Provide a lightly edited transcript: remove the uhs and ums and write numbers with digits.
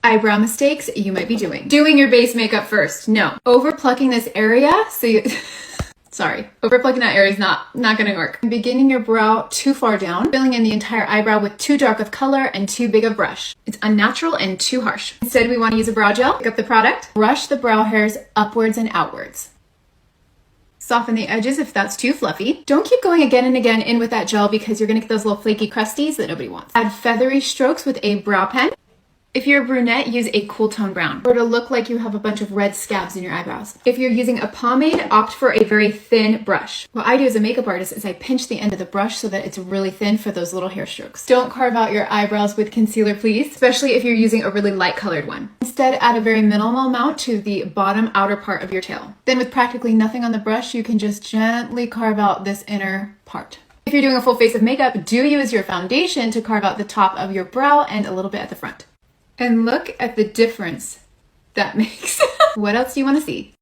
eyebrow mistakes you might be doing. Doing your base makeup first. No. Over plucking this area, so you... Sorry, over plucking that area is not gonna work. Beginning your brow too far down, filling in the entire eyebrow with too dark of color and too big of brush. It's unnatural and too harsh. Instead, we want to use a brow gel. Pick up the product, brush the brow hairs upwards and outwards. Soften the edges if that's too fluffy. Don't keep going again and again in with that gel because you're gonna get those little flaky crusties that nobody wants. Add feathery strokes with a brow pen. If you're a brunette, use a cool tone brown, or to look like you have a bunch of red scabs in your eyebrows. If you're using a pomade, opt for a very thin brush. What I do as a makeup artist is I pinch the end of the brush so that it's really thin for those little hair strokes. Don't carve out your eyebrows with concealer, please, especially if you're using a really light colored one. Instead, add a very minimal amount to the bottom outer part of your tail. Then with practically nothing on the brush, you can just gently carve out this inner part. If you're doing a full face of makeup, do use your foundation to carve out the top of your brow and a little bit at the front. And look at the difference that makes. What else do you want to see?